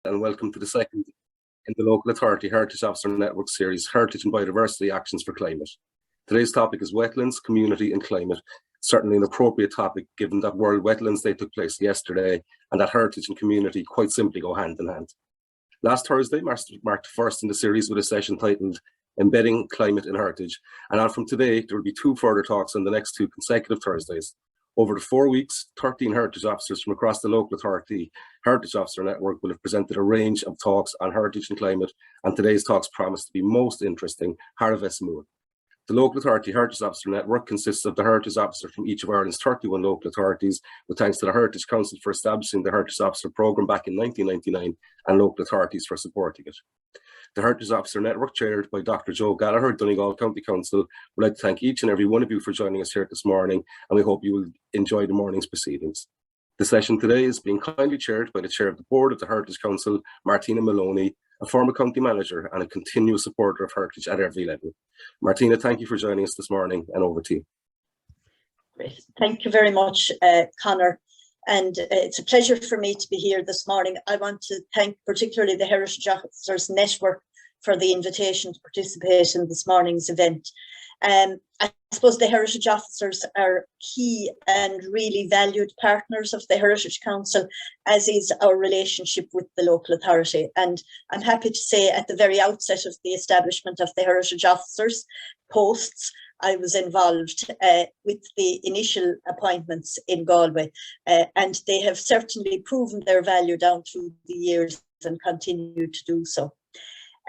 And welcome to the second in the Local Authority Heritage Officer Network series, Heritage and Biodiversity Actions for Climate. Today's topic is wetlands, community and climate. Certainly an appropriate topic given that World Wetlands Day took place yesterday and that heritage and community quite simply go hand in hand. Last Thursday marked the first in the series with a session titled Embedding Climate in Heritage. And on from today, there will be 2 further talks on the next 2 consecutive Thursdays. Over the 4 weeks, 13 heritage officers from across the Local Authority Heritage Officer Network will have presented a range of talks on heritage and climate, and today's talks promise to be most interesting. Harvest Moon. The Local Authority Heritage Officer Network consists of the heritage officer from each of Ireland's 31 local authorities, with thanks to the Heritage Council for establishing the Heritage Officer Programme back in 1999 and local authorities for supporting it. The Heritage Officer Network, chaired by Dr Joe Gallagher, Donegal County Council, would like to thank each and every one of you for joining us here this morning, and we hope you will enjoy the morning's proceedings. The session today is being kindly chaired by the Chair of the Board of the Heritage Council, Martina Maloney, a former county manager and a continuous supporter of heritage at every level. Martina, thank you for joining us this morning, and over to you. Great. Thank you very much, Conor. And it's a pleasure for me to be here this morning. I want to thank particularly the Heritage Officers Network for the invitation to participate in this morning's event. I suppose the Heritage Officers are key and really valued partners of the Heritage Council, as is our relationship with the local authority. And I'm happy to say at the very outset of the establishment of the Heritage Officers posts, I was involved with the initial appointments in Galway, and they have certainly proven their value down through the years and continue to do so.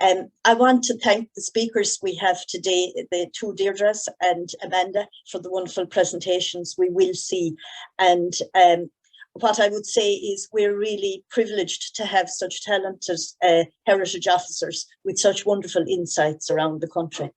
I want to thank the speakers we have today, the 2 Deirdres and Amanda, for the wonderful presentations we will see. And what I would say is we're really privileged to have such talented heritage officers with such wonderful insights around the country.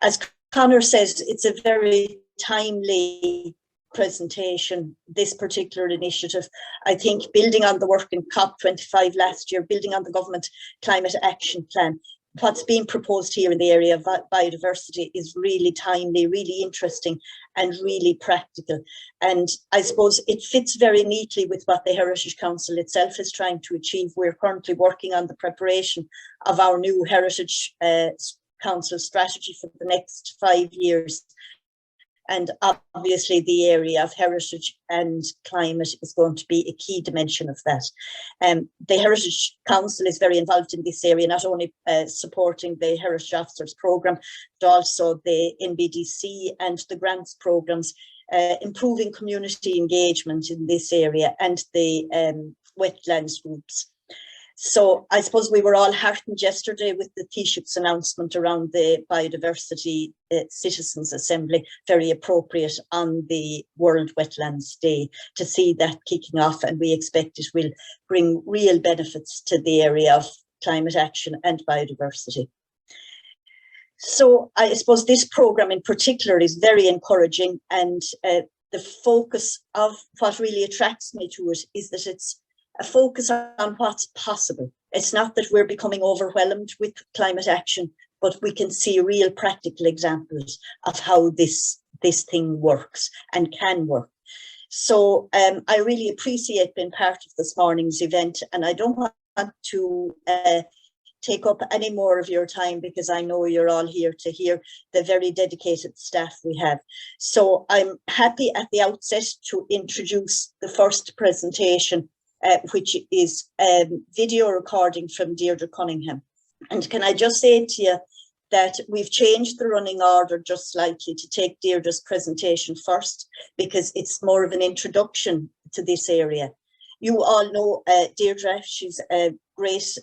As Conor says, it's a very timely presentation, this particular initiative. I think building on the work in COP25 last year, building on the government climate action plan, what's being proposed here in the area of biodiversity is really timely, really interesting and really practical. And I suppose it fits very neatly with what the Heritage Council itself is trying to achieve. We're currently working on the preparation of our new Heritage Council strategy for the next 5 years. And obviously the area of heritage and climate is going to be a key dimension of that. The Heritage Council is very involved in this area, not only supporting the Heritage Officers Programme, but also the NBDC and the grants programmes, improving community engagement in this area and the wetlands groups. So I suppose we were all heartened yesterday with the Taoiseach's announcement around the Biodiversity Citizens Assembly, very appropriate on the World Wetlands Day, to see that kicking off, and we expect it will bring real benefits to the area of climate action and biodiversity. So I suppose this programme in particular is very encouraging, and the focus of what really attracts me to it is that it's a focus on what's possible. It's not that we're becoming overwhelmed with climate action, but we can see real practical examples of how this thing works and can work. So I really appreciate being part of this morning's event, and I don't want to take up any more of your time because I know you're all here to hear the very dedicated staff we have. So I'm happy at the outset to introduce the first presentation, which is a video recording from Deirdre Cunningham. And can I just say to you that we've changed the running order just slightly to take Deirdre's presentation first, because it's more of an introduction to this area. You all know Deirdre. She's a great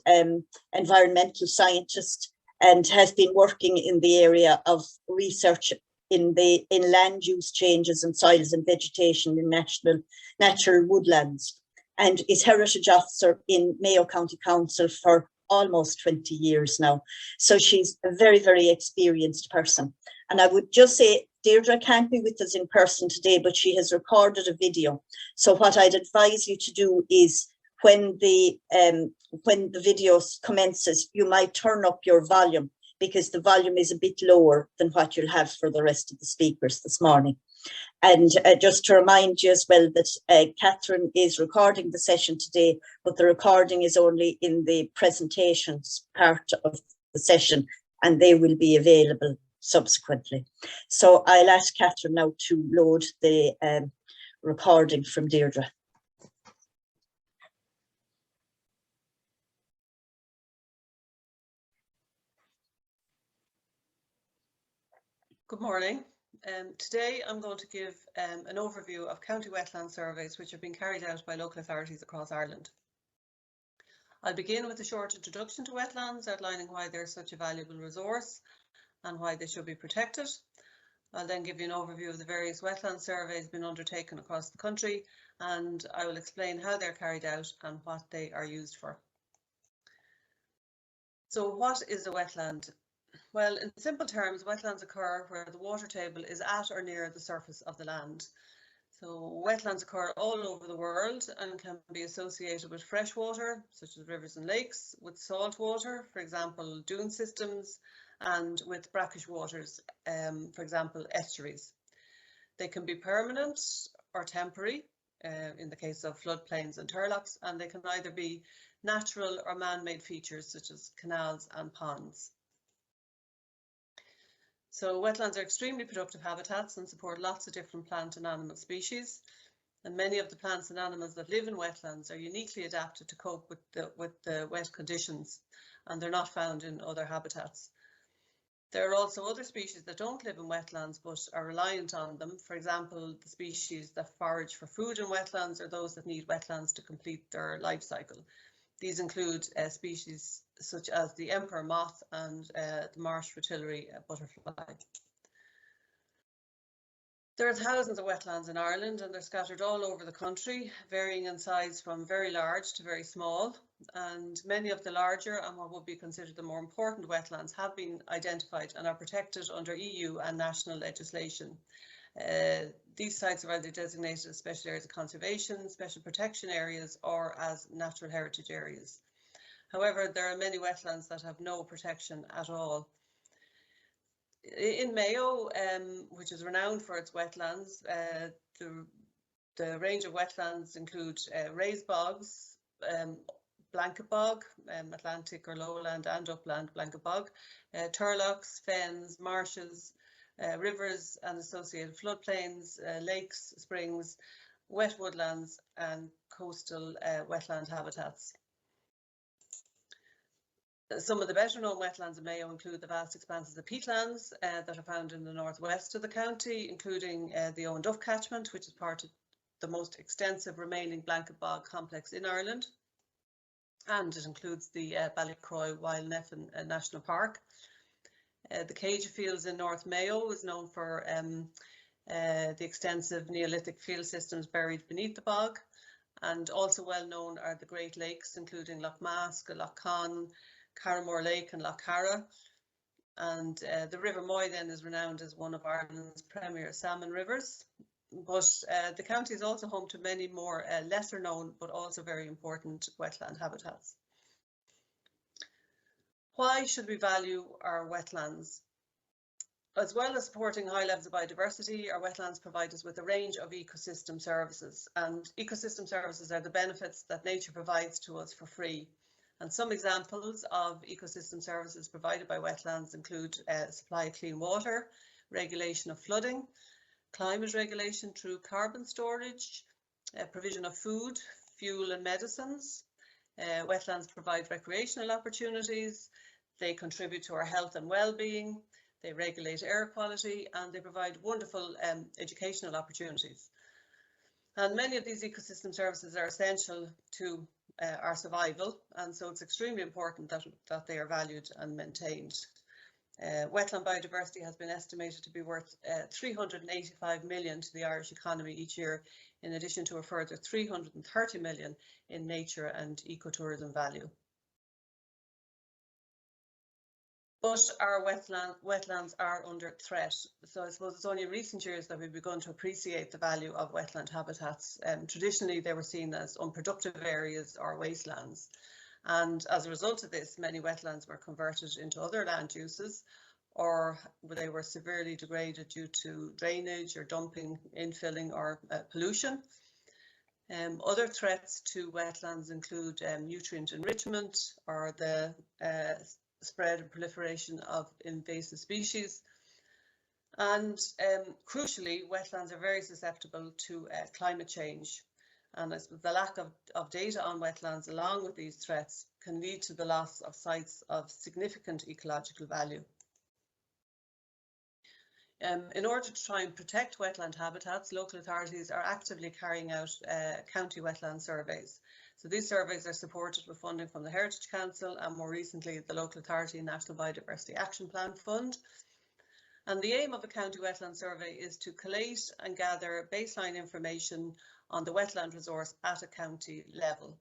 environmental scientist and has been working in the area of research in land use changes and soils and vegetation in natural woodlands, and is Heritage Officer in Mayo County Council for almost 20 years now. So she's a very, very experienced person. And I would just say, Deirdre can't be with us in person today, but she has recorded a video. So what I'd advise you to do is when the video commences, you might turn up your volume, because the volume is a bit lower than what you'll have for the rest of the speakers this morning. And just to remind you as well that Catherine is recording the session today, but the recording is only in the presentations part of the session, and they will be available subsequently. So I'll ask Catherine now to load the recording from Deirdre. Good morning. Today I'm going to give an overview of county wetland surveys which have been carried out by local authorities across Ireland. I'll begin with a short introduction to wetlands, outlining why they're such a valuable resource and why they should be protected. I'll then give you an overview of the various wetland surveys being undertaken across the country, and I will explain how they're carried out and what they are used for. So what is a wetland? Well, in simple terms, wetlands occur where the water table is at or near the surface of the land. So wetlands occur all over the world and can be associated with fresh water, such as rivers and lakes, with salt water, for example, dune systems, and with brackish waters, for example, estuaries. They can be permanent or temporary, in the case of floodplains and turloughs, and they can either be natural or man-made features such as canals and ponds. So wetlands are extremely productive habitats and support lots of different plant and animal species. And many of the plants and animals that live in wetlands are uniquely adapted to cope with the wet conditions, and they're not found in other habitats. There are also other species that don't live in wetlands but are reliant on them. For example, the species that forage for food in wetlands are those that need wetlands to complete their life cycle. These include species such as the emperor moth and the marsh fritillary butterfly. There are thousands of wetlands in Ireland, and they're scattered all over the country, varying in size from very large to very small. And many of the larger and what would be considered the more important wetlands have been identified and are protected under EU and national legislation. These sites are either designated as special areas of conservation, special protection areas, or as natural heritage areas. However, there are many wetlands that have no protection at all. In Mayo, which is renowned for its wetlands, the range of wetlands include raised bogs, blanket bog, Atlantic or lowland and upland blanket bog, turloughs, fens, marshes, rivers and associated floodplains, lakes, springs, wet woodlands and coastal wetland habitats. Some of the better known wetlands in Mayo include the vast expanses of peatlands that are found in the northwest of the county, including the Owen Duff catchment, which is part of the most extensive remaining blanket bog complex in Ireland. And it includes the Ballycroy Wild Nephin National Park. The Cage Fields in North Mayo is known for the extensive Neolithic field systems buried beneath the bog. And also well known are the Great Lakes, including Lough Mask, Lough Conn, Carramore Lake and Lough Carra. And the River Moy then is renowned as one of Ireland's premier salmon rivers. But the county is also home to many more lesser known but also very important wetland habitats. Why should we value our wetlands? As well as supporting high levels of biodiversity, our wetlands provide us with a range of ecosystem services, and ecosystem services are the benefits that nature provides to us for free. And some examples of ecosystem services provided by wetlands include supply of clean water, regulation of flooding, climate regulation through carbon storage, provision of food, fuel and medicines. Wetlands provide recreational opportunities, they contribute to our health and well-being, they regulate air quality, and they provide wonderful educational opportunities. And many of these ecosystem services are essential to our survival, and so it's extremely important that they are valued and maintained. Wetland biodiversity has been estimated to be worth 385 million to the Irish economy each year, in addition to a further 330 million in nature and ecotourism value. But our wetlands are under threat. So I suppose it's only in recent years that we've begun to appreciate the value of wetland habitats. Traditionally, they were seen as unproductive areas or wastelands. And as a result of this, many wetlands were converted into other land uses or they were severely degraded due to drainage or dumping, infilling or pollution. Other threats to wetlands include nutrient enrichment or the spread and proliferation of invasive species. And crucially, wetlands are very susceptible to climate change. And I suppose the lack of data on wetlands along with these threats can lead to the loss of sites of significant ecological value. In order to try and protect wetland habitats, local authorities are actively carrying out county wetland surveys. So these surveys are supported with funding from the Heritage Council and more recently the Local Authority National Biodiversity Action Plan Fund. And the aim of a county wetland survey is to collate and gather baseline information on the wetland resource at a county level.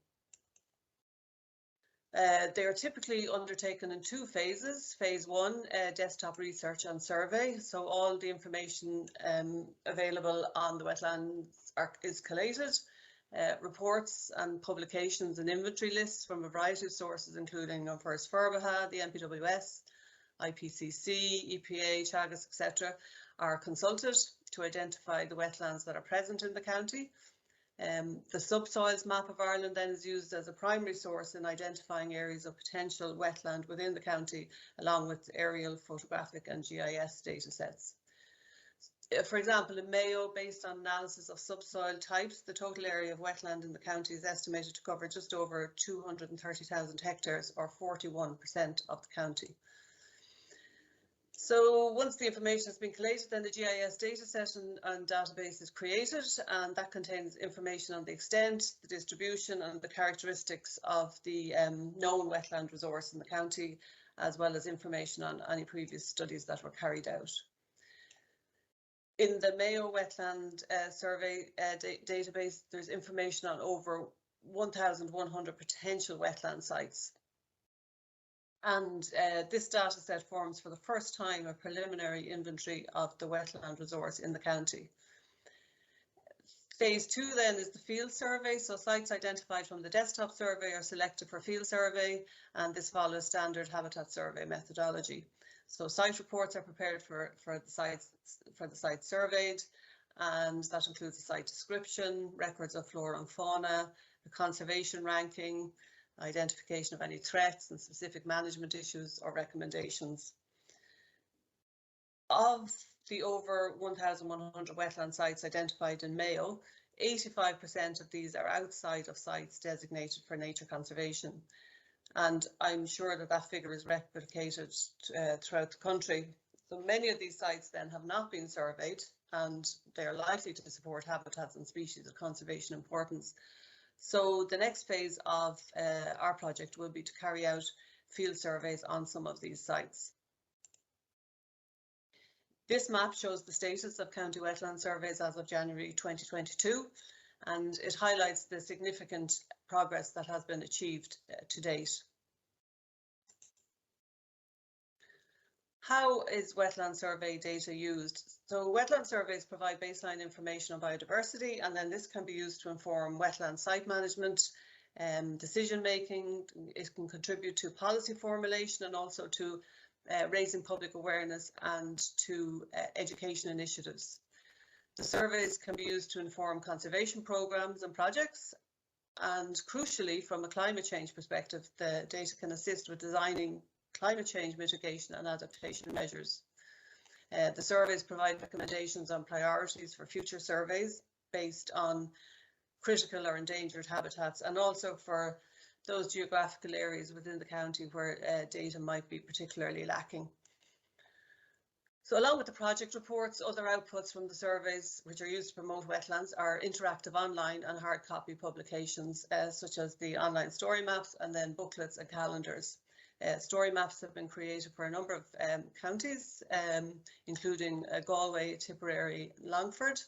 They are typically undertaken in 2 phases. Phase 1, desktop research and survey. So all the information available on the wetlands is collated. Reports and publications and inventory lists from a variety of sources, including First Ferbaha, the MPWS, IPCC, EPA, Teagasc, etc., are consulted to identify the wetlands that are present in the county. The subsoils map of Ireland then is used as a primary source in identifying areas of potential wetland within the county, along with aerial, photographic and GIS data sets. For example, in Mayo, based on analysis of subsoil types, the total area of wetland in the county is estimated to cover just over 230,000 hectares, or 41% of the county. So once the information has been collated, then the GIS dataset and database is created, and that contains information on the extent, the distribution and the characteristics of the known wetland resource in the county, as well as information on any previous studies that were carried out. In the Mayo Wetland Survey database, there's information on over 1,100 potential wetland sites. And this data set forms for the first time a preliminary inventory of the wetland resource in the county. Phase 2 then is the field survey. So sites identified from the desktop survey are selected for field survey, and this follows standard habitat survey methodology. So site reports are prepared for the sites surveyed, and that includes the site description, records of flora and fauna, the conservation ranking, identification of any threats and specific management issues or recommendations. Of the over 1,100 wetland sites identified in Mayo, 85% of these are outside of sites designated for nature conservation. And I'm sure that that figure is replicated throughout the country. So many of these sites then have not been surveyed, and they are likely to support habitats and species of conservation importance. So the next phase of our project will be to carry out field surveys on some of these sites. This map shows the status of county wetland surveys as of January 2022, and it highlights the significant progress that has been achieved to date. How is wetland survey data used? So wetland surveys provide baseline information on biodiversity, and then this can be used to inform wetland site management, decision making. It can contribute to policy formulation and also to raising public awareness and to education initiatives. The surveys can be used to inform conservation programs and projects, and crucially, from a climate change perspective, the data can assist with designing climate change mitigation and adaptation measures. The surveys provide recommendations on priorities for future surveys based on critical or endangered habitats, and also for those geographical areas within the county where data might be particularly lacking. So along with the project reports, other outputs from the surveys which are used to promote wetlands are interactive online and hard copy publications, such as the online story maps and then booklets and calendars. Story maps have been created for a number of counties, including Galway, Tipperary, Longford.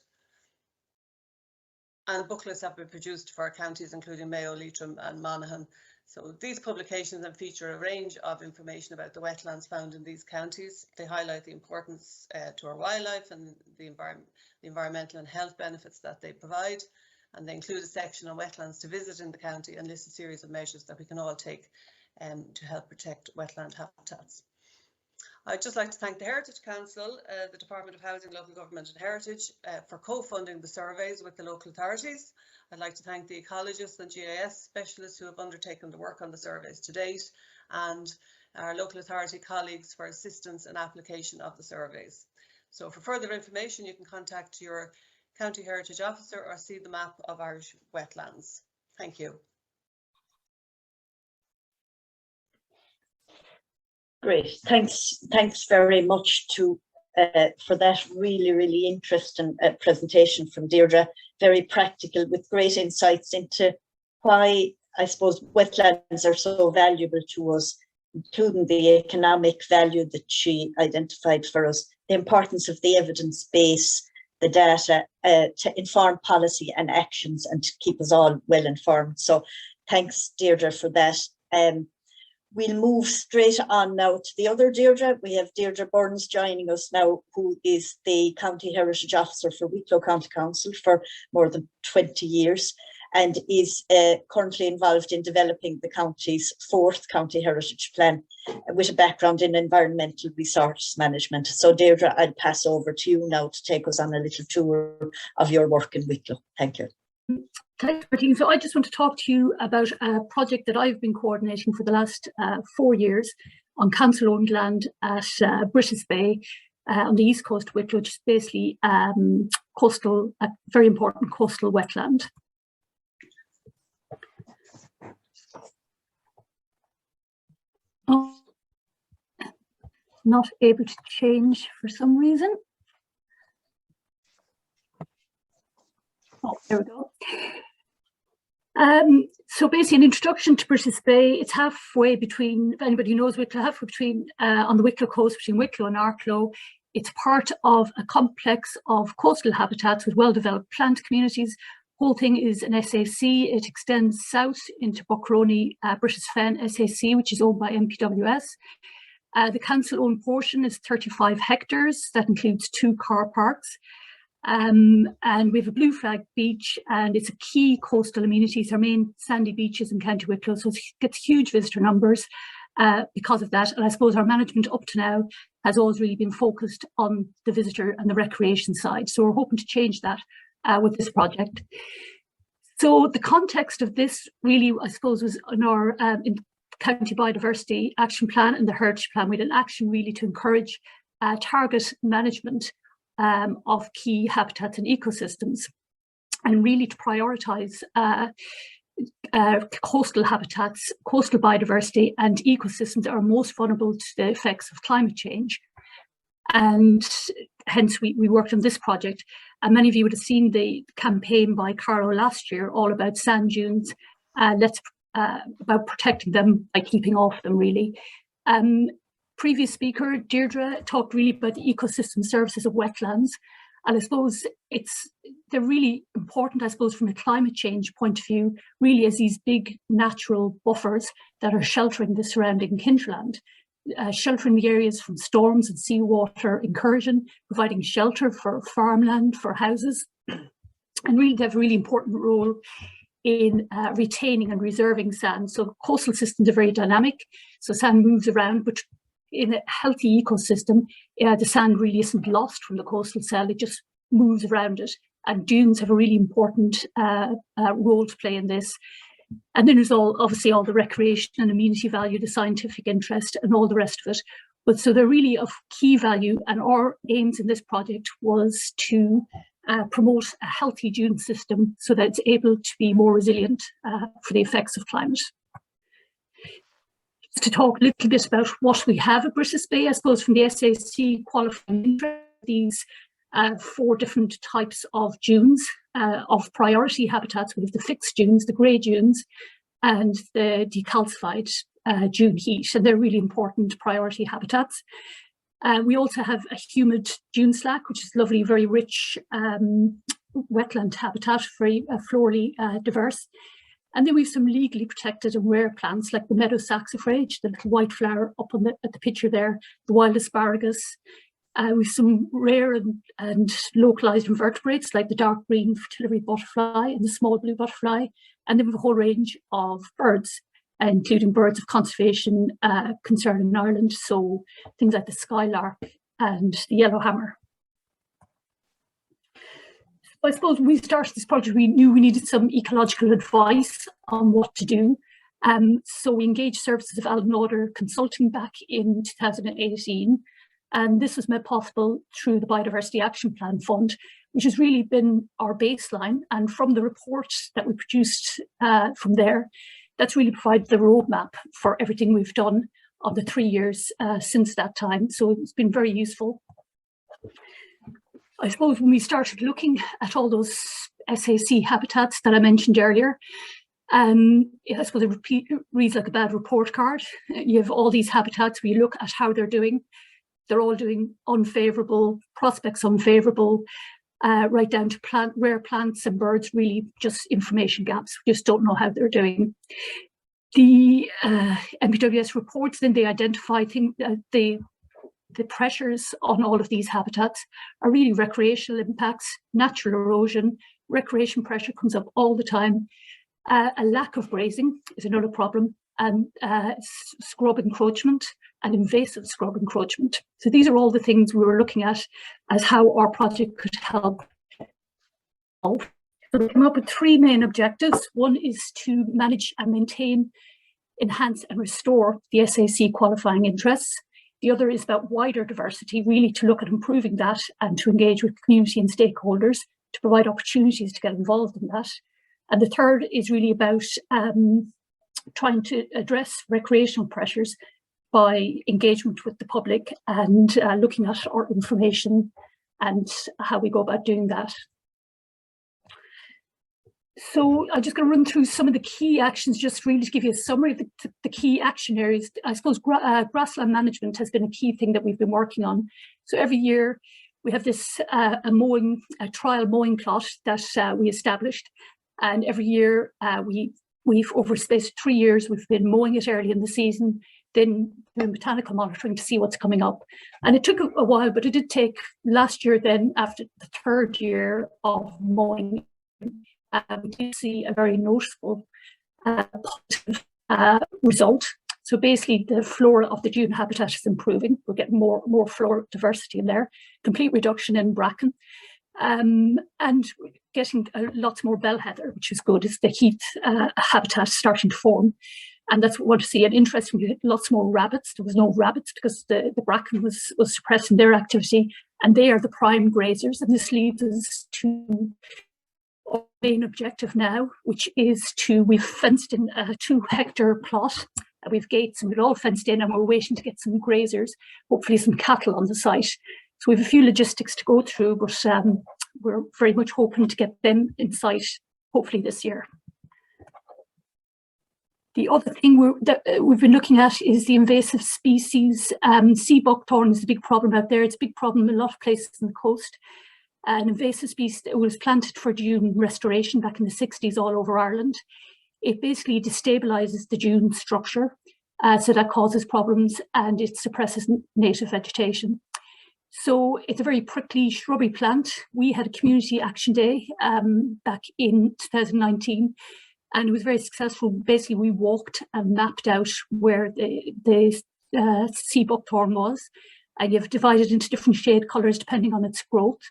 And booklets have been produced for counties including Mayo, Leitrim and Monaghan. So these publications then feature a range of information about the wetlands found in these counties. They highlight the importance to our wildlife and the environmental and health benefits that they provide. And they include a section on wetlands to visit in the county and list a series of measures that we can all take to help protect wetland habitats. I'd just like to thank the Heritage Council, the Department of Housing, Local Government and Heritage for co-funding the surveys with the local authorities. I'd like to thank the ecologists and GIS specialists who have undertaken the work on the surveys to date, and our local authority colleagues for assistance and application of the surveys. So for further information, you can contact your County Heritage Officer or see the map of Irish wetlands. Thank you. Great, thanks very much for that really interesting presentation from Deirdre. Very practical, with great insights into why, I suppose, wetlands are so valuable to us, including the economic value that she identified for us, the importance of the evidence base, the data to inform policy and actions and to keep us all well informed. So thanks, Deirdre, for that. We'll move straight on now to the other Deirdre. We have Deirdre Burns joining us now, who is the County Heritage Officer for Wicklow County Council for more than 20 years and is currently involved in developing the county's 4th County Heritage Plan with a background in environmental resource management. So Deirdre, I'll pass over to you now to take us on a little tour of your work in Wicklow. Thank you. Thanks, Martina. So I just want to talk to you about a project that I've been coordinating for the last 4 years on council-owned land at Brittas Bay on the east coast of Wicklow, which is basically a very important coastal wetland. Oh, not able to change for some reason. Oh, there we go. So basically an introduction to Brittas Bay. It's halfway between, if anybody knows Wicklow, halfway between on the Wicklow coast between Wicklow and Arklow. It's part of a complex of coastal habitats with well-developed plant communities. Whole thing is an SAC. It extends south into Buckrony, Brittas Fen SAC, which is owned by MPWS. The council-owned portion is 35 hectares. That includes 2 car parks. And we have a blue flag beach, and it's a key coastal amenity. It's our main sandy beaches in County Wicklow, so it gets huge visitor numbers because of that. And I suppose our management up to now has always really been focused on the visitor and the recreation side. So we're hoping to change that with this project. So the context of this really, I suppose, was in our in County Biodiversity Action Plan and the Heritage Plan. We had an action really to encourage target management of key habitats and ecosystems, and really to prioritise coastal habitats, coastal biodiversity and ecosystems that are most vulnerable to the effects of climate change. And hence we worked on this project. And many of you would have seen the campaign by Carlo last year, all about sand dunes, about protecting them by keeping off them, really. Previous speaker, Deirdre, talked really about the ecosystem services of wetlands. And I suppose they're really important, I suppose, from a climate change point of view, really as these big natural buffers that are sheltering the surrounding hinterland, sheltering the areas from storms and seawater incursion, providing shelter for farmland, for houses, and really they have a really important role in retaining and reserving sand. So coastal systems are very dynamic, so sand moves around, but in a healthy ecosystem, the sand really isn't lost from the coastal cell, it just moves around it. And dunes have a really important role to play in this. And then there's obviously all the recreation and amenity value, the scientific interest and all the rest of it. But so they're really of key value, and our aims in this project was to promote a healthy dune system so that it's able to be more resilient for the effects of climate. To talk a little bit about what we have at Brittas Bay, I suppose from the SAC qualifying interest, these 4 different types of dunes of priority habitats. We have the fixed dunes, the grey dunes, and the decalcified dune heat, and they're really important priority habitats. We also have a humid dune slack, which is lovely, very rich wetland habitat, very florally diverse. And then we have some legally protected and rare plants like the meadow saxifrage, the little white flower up on at the picture there, the wild asparagus. We have some rare and localised invertebrates like the dark green fritillary butterfly and the small blue butterfly. And then we have a whole range of birds. including birds of conservation concern in Ireland, so things like the skylark and the yellowhammer. I suppose when we started this project, we knew we needed some ecological advice on what to do. So we engaged services of Alan Lauder Consulting back in 2018. And this was made possible through the Biodiversity Action Plan Fund, which has really been our baseline. And from the report that we produced from there, that's really provided the roadmap for everything we've done on the 3 years since that time. So it's been very useful. I suppose when we started looking at all those SAC habitats that I mentioned earlier, I suppose it reads like a bad report card. You have all these habitats where you look at how they're doing. They're all doing unfavourable, prospects unfavourable, right down to rare plants and birds, really just information gaps. We just don't know how they're doing. The MPWS reports, then they identify the pressures on all of these habitats are really recreational impacts, natural erosion, recreation pressure comes up all the time. A lack of grazing is another problem, and scrub encroachment and invasive scrub encroachment. So these are all the things we were looking at as how our project could help. So we came up with 3 main objectives. One is to manage and maintain, enhance and restore the SAC qualifying interests. The other is about wider diversity, really to look at improving that and to engage with community and stakeholders to provide opportunities to get involved in that. And the third is really about trying to address recreational pressures by engagement with the public and looking at our information and how we go about doing that. So I'm just going to run through some of the key actions, just really to give you a summary of the key action areas. I suppose grassland management has been a key thing that we've been working on. So every year we have this a trial mowing plot that we established, and every year we've over a space of 3 years we've been mowing it early in the season, then doing botanical monitoring to see what's coming up. And it took a while, but it did take last year. Then after the 3rd year of mowing, we did see a very noticeable positive result. So basically the flora of the dune habitat is improving. We're getting more flora diversity in there, complete reduction in bracken, and getting lots more bellheather, which is good. It's the heath habitat starting to form. And that's what we want to see. And interestingly, lots more rabbits. There was no rabbits because the bracken was suppressing their activity, and they are the prime grazers. And this leads us to our main objective now, which is we've fenced in a 2-hectare plot. We've gates and we're all fenced in, and we're waiting to get some grazers, hopefully some cattle on the site. So we have a few logistics to go through, but we're very much hoping to get them in sight, hopefully this year. The other thing that we've been looking at is the invasive species. Sea buckthorn is a big problem out there. It's a big problem in a lot of places on the coast. An invasive species that was planted for dune restoration back in the 60s all over Ireland. It basically destabilizes the dune structure, so that causes problems, and it suppresses native vegetation. So it's a very prickly shrubby plant. We had a community action day back in 2019, and it was very successful. Basically, we walked and mapped out where the sea buckthorn was, and you've divided into different shade colours depending on its growth.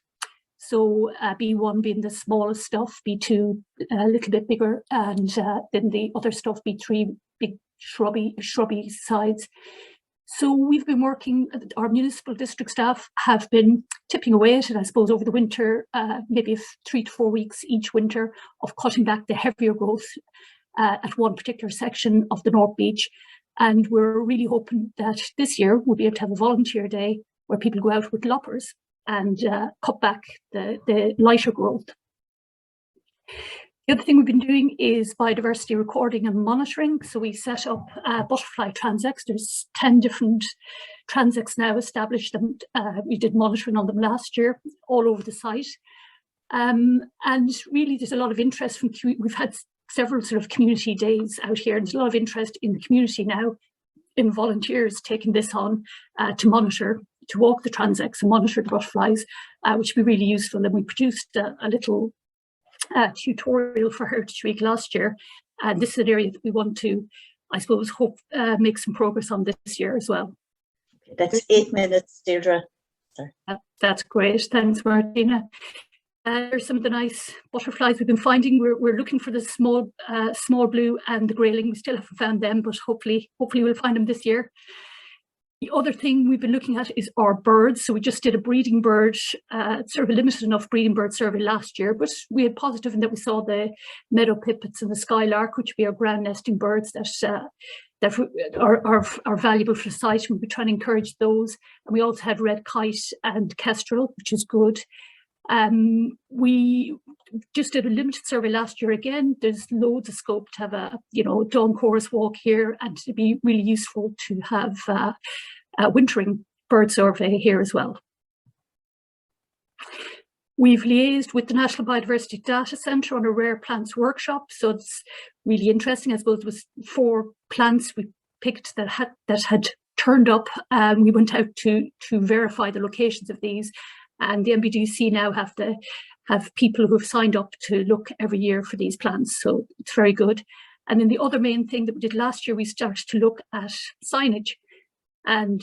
So B1 being the smallest stuff, B2 a little bit bigger, and then the other stuff, B3, big shrubby sides. So we've been working, our municipal district staff have been tipping away at it, I suppose, over the winter, maybe 3 to 4 weeks each winter, of cutting back the heavier growth at one particular section of the North Beach. And we're really hoping that this year we'll be able to have a volunteer day where people go out with loppers and cut back the lighter growth. The other thing we've been doing is biodiversity recording and monitoring. So we set up butterfly transects. There's 10 different transects now established, and we did monitoring on them last year all over the site. And really there's a lot of interest from, we've had several sort of community days out here, and there's a lot of interest in the community now in volunteers taking this on to monitor, to walk the transects and monitor the butterflies, which would be really useful. And we produced a little tutorial for Heritage Week last year. And this is an area that we want to I suppose, hope make some progress on this year as well. That's 8 minutes, Deirdre. That's great. Thanks, Martina. There's some of the nice butterflies we've been finding. We're looking for the small blue and the grayling. We still haven't found them, but hopefully we'll find them this year. The other thing we've been looking at is our birds. So we just did a breeding bird, sort of a limited enough breeding bird survey last year, but we had positive in that we saw the meadow pipits and the skylark, which would be our ground nesting birds that are valuable for the site. We'll be trying to encourage those. And we also had red kite and kestrel, which is good. We just did a limited survey last year again. There's loads of scope to have a dawn chorus walk here, and it'd be really useful to have a wintering bird survey here as well. We've liaised with the National Biodiversity Data Centre on a rare plants workshop, so it's really interesting. I suppose it was 4 plants we picked that had turned up. We went out to verify the locations of these. And the NBDC now have people who have signed up to look every year for these plants, so it's very good. And then the other main thing that we did last year, we started to look at signage, and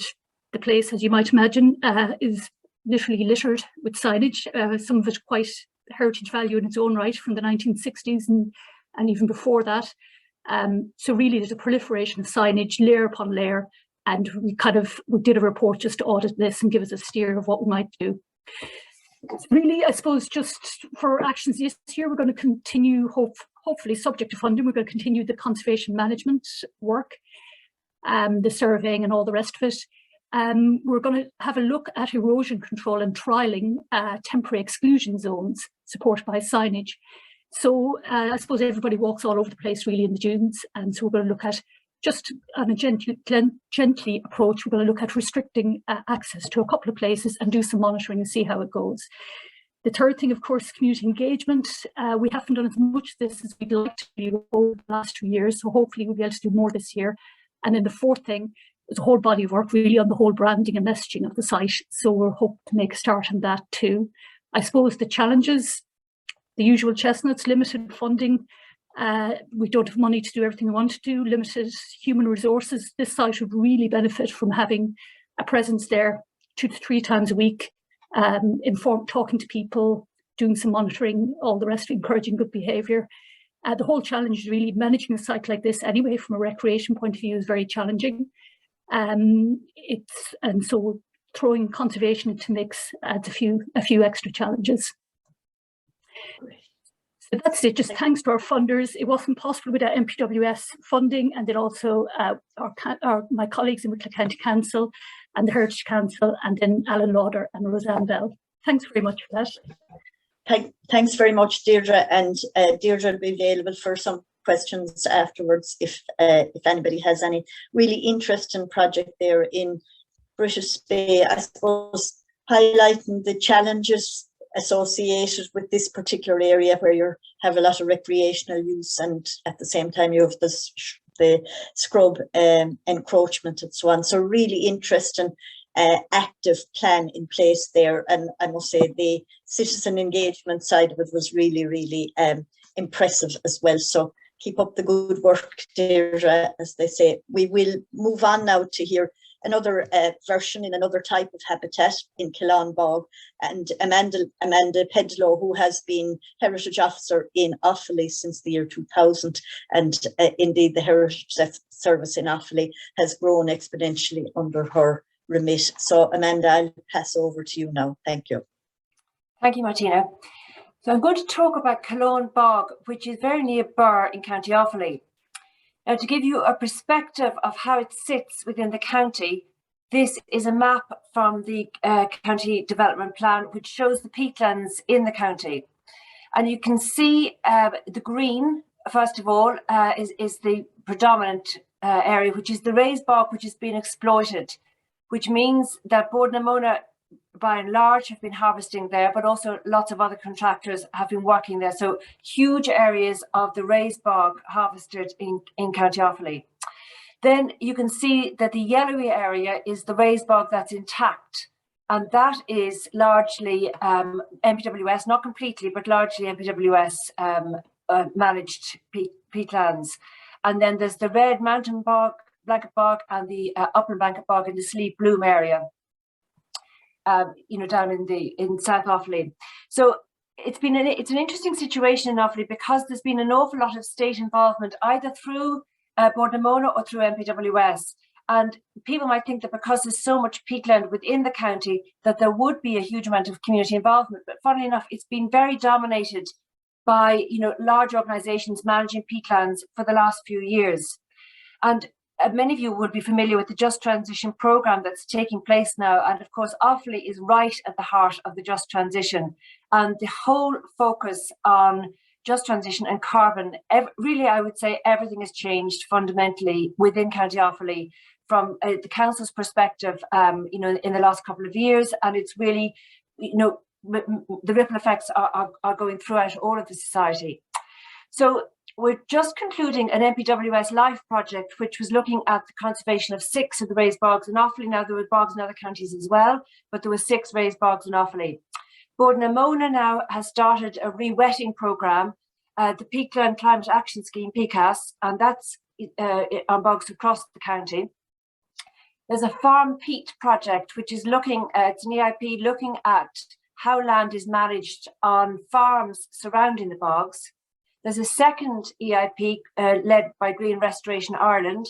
the place, as you might imagine, is literally littered with signage. Some of it quite heritage value in its own right from the 1960s and even before that. So really, there's a proliferation of signage, layer upon layer, and we did a report just to audit this and give us a steer of what we might do. Really, I suppose, just for actions this year, we're going to continue, hopefully subject to funding, we're going to continue the conservation management work, the surveying and all the rest of it. We're going to have a look at erosion control and trialling temporary exclusion zones supported by signage. So I suppose everybody walks all over the place really in the dunes, and so we're going to look at, just on a gently approach, we're going to look at restricting access to a couple of places and do some monitoring and see how it goes. The third thing, of course, community engagement. We haven't done as much of this as we'd like to do over the last 2 years, so hopefully we'll be able to do more this year. And then the fourth thing is a whole body of work really on the whole branding and messaging of the site. So we're hoping to make a start on that too. I suppose the challenges, the usual chestnuts, limited funding. We don't have money to do everything we want to do, limited human resources. This site would really benefit from having a presence there 2 to 3 times a week, talking to people, doing some monitoring, all the rest, encouraging good behaviour. The whole challenge is really managing a site like this anyway from a recreation point of view is very challenging. And so throwing conservation into mix adds a few extra challenges. So that's it. Just thanks to our funders. It wasn't possible without MPWS funding, and then also my colleagues in Wicklow County Council and the Heritage Council, and then Alan Lauder and Roseanne Bell. Thanks very much for that. Thanks very much, Deirdre, and Deirdre will be available for some questions afterwards if anybody has any really interesting project there in Brittas Bay. I suppose highlighting the challenges associated with this particular area where you have a lot of recreational use, and at the same time you have the scrub encroachment and so on. So really interesting active plan in place there, and I must say the citizen engagement side of it was really, really impressive as well. So keep up the good work, Deirdre, as they say. We will move on now to hear another version in another type of habitat in Killaun Bog, and Amanda Pedlow, who has been Heritage Officer in Offaly since the year 2000, and indeed the Heritage Service in Offaly has grown exponentially under her remit. So Amanda, I'll pass over to you now. Thank you. Thank you, Martina. So I'm going to talk about Killaun Bog, which is very near Birr in County Offaly. Now, to give you a perspective of how it sits within the county, this is a map from the County Development Plan, which shows the peatlands in the county. And you can see the green, first of all, is the predominant area, which is the raised bog, which has been exploited, which means that Bord na Móna, by and large, have been harvesting there, but also lots of other contractors have been working there. So huge areas of the raised bog harvested in County Offaly. Then you can see that the yellowy area is the raised bog that's intact. And that is largely MPWS, not completely, but largely MPWS managed peatlands. And then there's the red mountain bog, blanket bog, and the upland blanket bog in the sleep bloom area, down in South Offaly. So it's an interesting situation in Offaly because there's been an awful lot of state involvement, either through Bord na Móna or through MPWS. And people might think that because there's so much peatland within the county that there would be a huge amount of community involvement. But funnily enough, it's been very dominated by large organisations managing peatlands for the last few years. And many of you would be familiar with the Just Transition programme that's taking place now. And of course, Offaly is right at the heart of the Just Transition. And the whole focus on Just Transition and carbon, really, I would say everything has changed fundamentally within County Offaly from the council's perspective, in the last couple of years. And it's really, the ripple effects are going throughout all of the society. So we're just concluding an MPWS Life project, which was looking at the conservation of 6 of the raised bogs in Offaly. Now, there were bogs in other counties as well, but there were 6 raised bogs in Offaly. Bord na Móna now has started a re-wetting programme, the Peatland Climate Action Scheme, PCAS, and that's on bogs across the county. There's a farm peat project, which is looking at, it's an EIP looking at how land is managed on farms surrounding the bogs. There's a second EIP led by Green Restoration Ireland,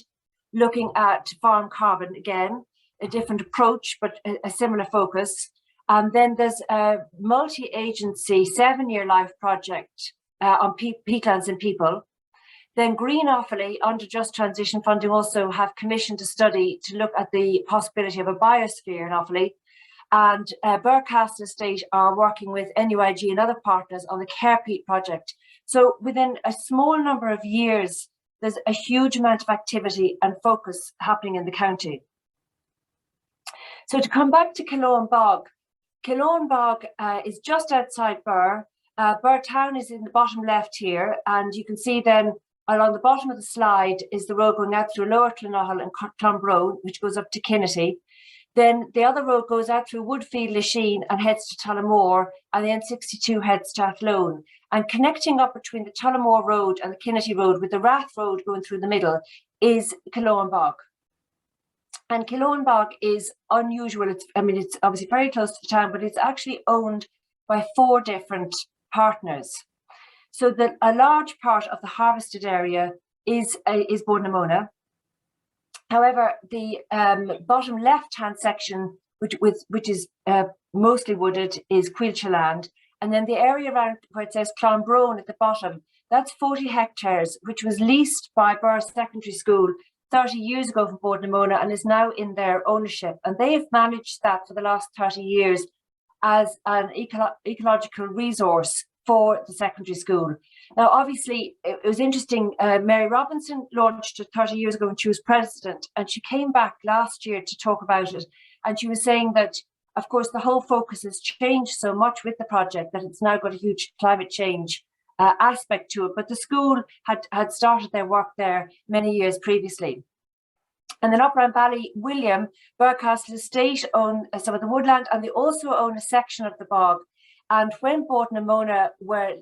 looking at farm carbon again, a different approach, but a similar focus. And then there's a multi-agency 7-year life project on peatlands and people. Then Green Offaly, under Just Transition funding, also have commissioned a study to look at the possibility of a biosphere in Offaly. And Burcastle Estate are working with NUIG and other partners on the Care Peat project. So within a small number of years, there's a huge amount of activity and focus happening in the county. So to come back to Killaun Bog is just outside Birr. Birr town is in the bottom left here, and you can see then along the bottom of the slide is the road going out through Lower Clonahal and Clonbrone, which goes up to Kinnity. Then the other road goes out through Woodfield, Lachine and heads to Tullamore, and the N62 heads to Athlone. And connecting up between the Tullamore Road and the Kinnity Road with the Rath Road going through the middle is Killaun Bog. And Killaun Bog is unusual. It's obviously very close to the town, but it's actually owned by 4 different partners. So that a large part of the harvested area is Bord na Móna. However, the bottom left-hand section, which is mostly wooded, is Cuilcha land. And then the area around where it says Clonbrone at the bottom, that's 40 hectares, which was leased by Birr Secondary School 30 years ago from Bord na Móna and is now in their ownership. And they have managed that for the last 30 years as an ecological resource for the secondary school. Now, obviously, it was interesting. Mary Robinson launched it 30 years ago when she was president, and she came back last year to talk about it. And she was saying that, of course, the whole focus has changed so much with the project that it's now got a huge climate change aspect to it. But the school had started their work there many years previously. And then up around Ballywilliam, Burcastle Estate own some of the woodland, and they also own a section of the bog. And when Bord na Móna were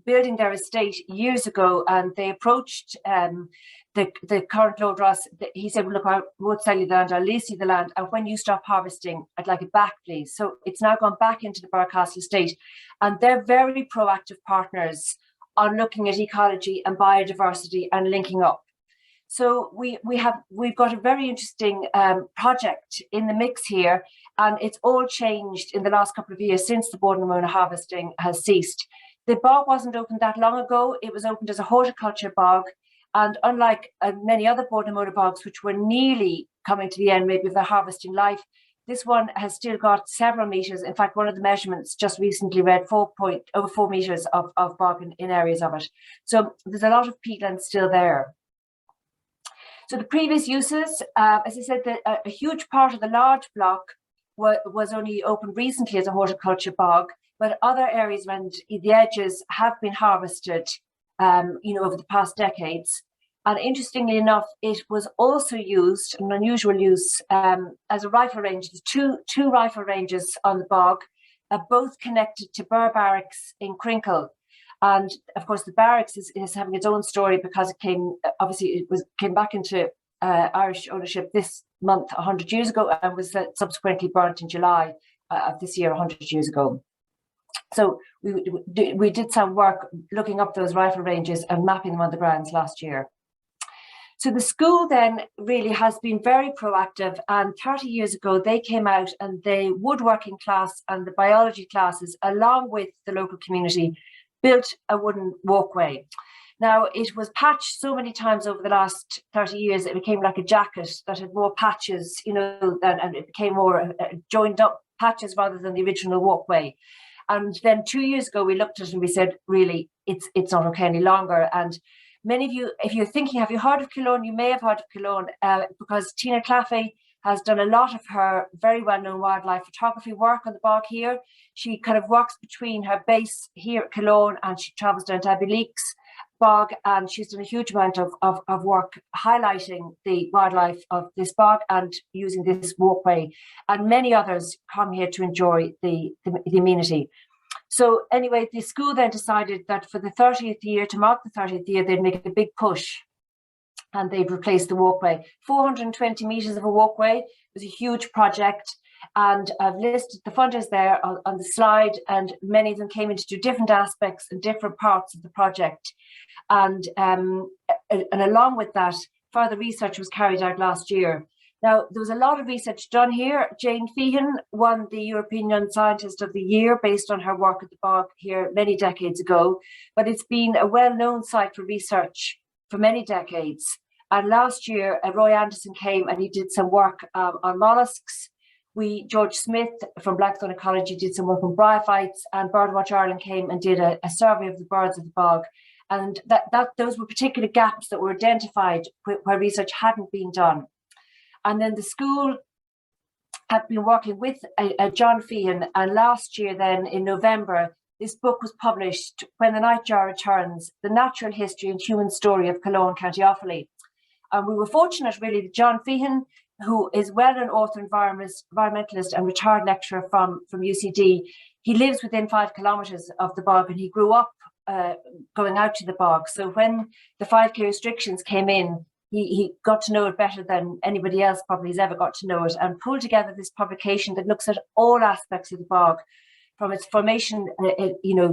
building their estate years ago, and they approached the current Lord Ross, he said, well, look, I won't sell you the land, I'll lease you the land, and when you stop harvesting, I'd like it back, please. So it's now gone back into the Burcastle estate, and they're very proactive partners on looking at ecology and biodiversity and linking up. So we've got a very interesting project in the mix here, and it's all changed in the last couple of years since the Bord na Móna harvesting has ceased. The bog wasn't opened that long ago. It was opened as a horticulture bog, and unlike many other Bord na Móna bogs, which were nearly coming to the end maybe of their harvesting life, this one has still got several metres. In fact, one of the measurements just recently read over 4 metres of bog in areas of it. So there's a lot of peatland still there. So the previous uses, as I said, a huge part of the large block was only opened recently as a horticulture bog, but other areas around the edges have been harvested, over the past decades. And interestingly enough, it was also used, an unusual use, as a rifle range. There's two rifle ranges on the bog, both connected to Birr Barracks in Crinkle. And of course, the barracks is having its own story because it came back into Irish ownership this month 100 years ago and was subsequently burnt in July of this year 100 years ago. So we did some work looking up those rifle ranges and mapping them on the grounds last year. So the school then really has been very proactive, and 30 years ago they came out and the woodworking class and the biology classes, along with the local community, built a wooden walkway. Now, it was patched so many times over the last 30 years, it became like a jacket that had more patches, you know, and it became more joined up patches rather than the original walkway. And then 2 years ago, we looked at it and we said, really, it's not okay any longer. And many of you, if you're thinking, have you heard of Killaun? You may have heard of Killaun because Tina Claffey has done a lot of her very well-known wildlife photography work on the bog here. She kind of walks between her base here at Killaun and she travels down to Abbey Leaks bog, and she's done a huge amount of work highlighting the wildlife of this bog and using this walkway. And many others come here to enjoy the amenity. So anyway, the school then decided that for the 30th year, to mark the 30th year, they'd make a big push and they'd replace the walkway. 420 metres of a walkway. It was a huge project. And I've listed the funders there on the slide, and many of them came in to do different aspects and different parts of the project. And along with that, further research was carried out last year. Now, there was a lot of research done here. Jane Feehan won the European Young Scientist of the Year based on her work at the bog here many decades ago. But it's been a well-known site for research for many decades. And last year, Roy Anderson came and he did some work on molluscs. George Smith from Blackstone Ecology did some work on bryophytes, and Birdwatch Ireland came and did a survey of the birds of the bog. And those were particular gaps that were identified where research hadn't been done. And then the school have been working with John Feehan, and last year then in November, this book was published, When the Nightjar Returns, The Natural History and Human Story of Killaun, County Offaly. And we were fortunate really that John Feehan, who is well-known author, environmentalist and retired lecturer from UCD, he lives within 5 kilometres of the bog, and he grew up going out to the bog. So when the 5K restrictions came in, he got to know it better than anybody else probably has ever got to know it, and pulled together this publication that looks at all aspects of the bog, from its formation,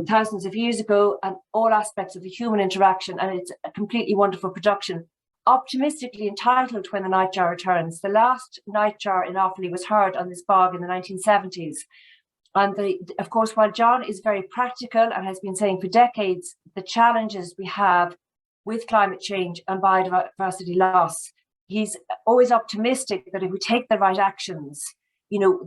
thousands of years ago, and all aspects of the human interaction. And it's a completely wonderful production, optimistically entitled When the Nightjar Returns. The last nightjar in Offaly was heard on this bog in the 1970s. And of course, while John is very practical and has been saying for decades the challenges we have with climate change and biodiversity loss, he's always optimistic that if we take the right actions,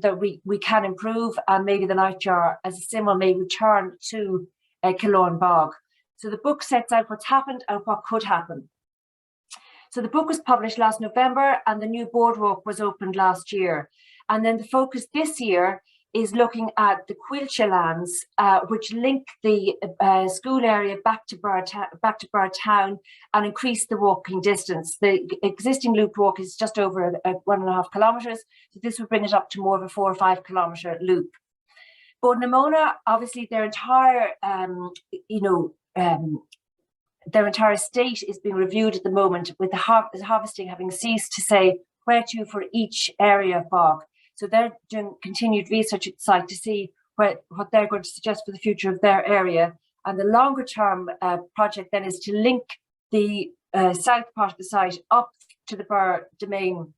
that we can improve, and maybe the nightjar as a symbol may return to Killaun bog. So the book sets out what's happened and what could happen. So the book was published last November, and the new boardwalk was opened last year. And then the focus this year is looking at the Quilcha lands, which link the school area back to Bird Town and increase the walking distance. The existing loop walk is just over 1.5 kilometres, so this would bring it up to more of a 4 or 5 kilometre loop. But Namona, obviously, their entire estate is being reviewed at the moment, with the harvesting having ceased to say where to for each area of bog. So they're doing continued research at the site to see what they're going to suggest for the future of their area. And the longer term project then is to link the south part of the site up to the Birr Domain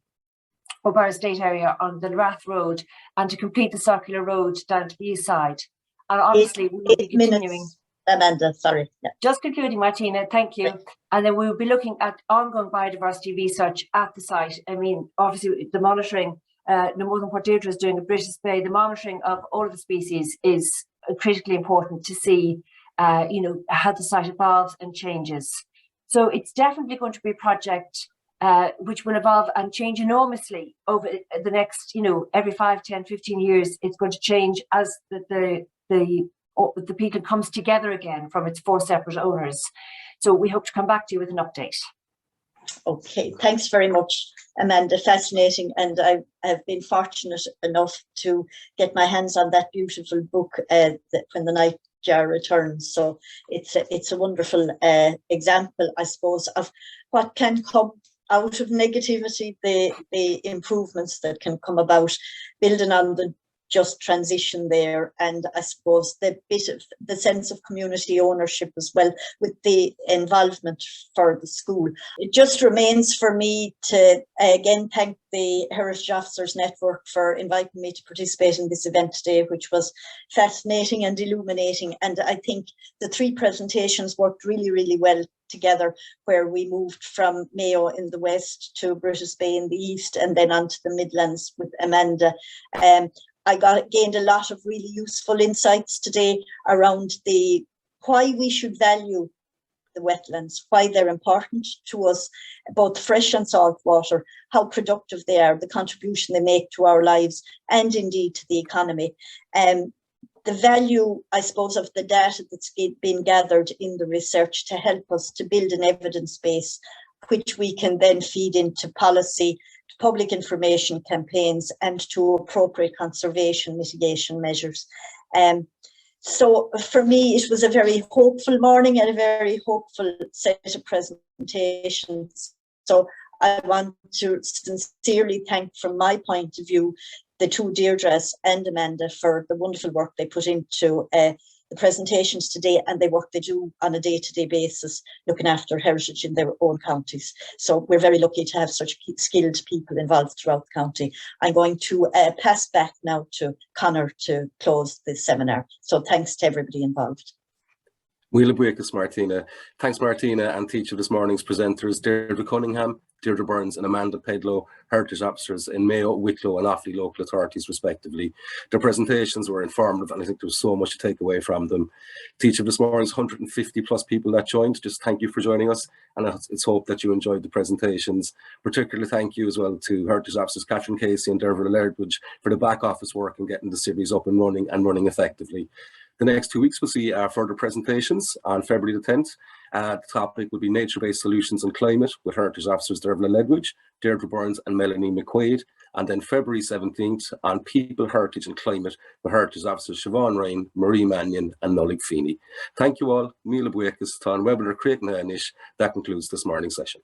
or Birr Estate area on the Rath Road, and to complete the circular road down to the east side. And obviously we will be continuing. Amanda, sorry. Yeah. Just concluding, Martina, thank you. And then we will be looking at ongoing biodiversity research at the site. I mean, obviously the monitoring, no more than what Deirdre is doing at Brittas Bay, the monitoring of all of the species is critically important to see, how the site evolves and changes. So it's definitely going to be a project which will evolve and change enormously over the next, every 5, 10, 15 years. It's going to change as the peatland comes together again from its 4 separate owners. So we hope to come back to you with an update. Okay, thanks very much, Amanda. Fascinating. And I have been fortunate enough to get my hands on that beautiful book, When the jar returns. So it's a wonderful example, I suppose, of what can come out of negativity, the improvements that can come about, building on the just transition there, and I suppose the bit of the sense of community ownership as well, with the involvement for the school. It just remains for me to again thank the Heritage Officers Network for inviting me to participate in this event today, which was fascinating and illuminating, and I think the three presentations worked really, really well together, where we moved from Mayo in the west to Brittas Bay in the east, and then on to the Midlands with Amanda. I gained a lot of really useful insights today around why we should value the wetlands, why they're important to us, both fresh and salt water, how productive they are, the contribution they make to our lives, and indeed to the economy. The value, I suppose, of the data that's been gathered in the research to help us to build an evidence base, which we can then feed into policy, public information campaigns, and to appropriate conservation mitigation measures. So for me, it was a very hopeful morning and a very hopeful set of presentations. So I want to sincerely thank, from my point of view, the two Deirdres and Amanda for the wonderful work they put into the presentations today, and the work they do on a day-to-day basis, looking after heritage in their own counties. So we're very lucky to have such skilled people involved throughout the county. I'm going to pass back now to Conor to close the seminar. So thanks to everybody involved. Míle buíochas, Martina. Thanks, Martina, and each of this morning's presenters, Deirdre Cunningham, Deirdre Burns and Amanda Pedlow, Heritage Officers in Mayo, Wicklow and Offaly local authorities respectively. Their presentations were informative, and I think there was so much to take away from them. To each of this morning's 150 plus people that joined, just thank you for joining us, and it's hope that you enjoyed the presentations. Particularly thank you as well to Heritage Officers Catherine Casey and Deirdre Ledwidge for the back office work and getting the series up and running effectively. The next 2 weeks we'll see further presentations. On February the 10th, the topic will be nature-based solutions and climate with Heritage Officers Deirdre Ledwidge, Deirdre Burns and Melanie McQuaid. And then February 17th on People, Heritage and Climate with Heritage Officers Siobhan Ryan, Marie Mannion and Nollaig Feeney. Thank you all. Míle buíochas, tá an webinar creating. That concludes this morning's session.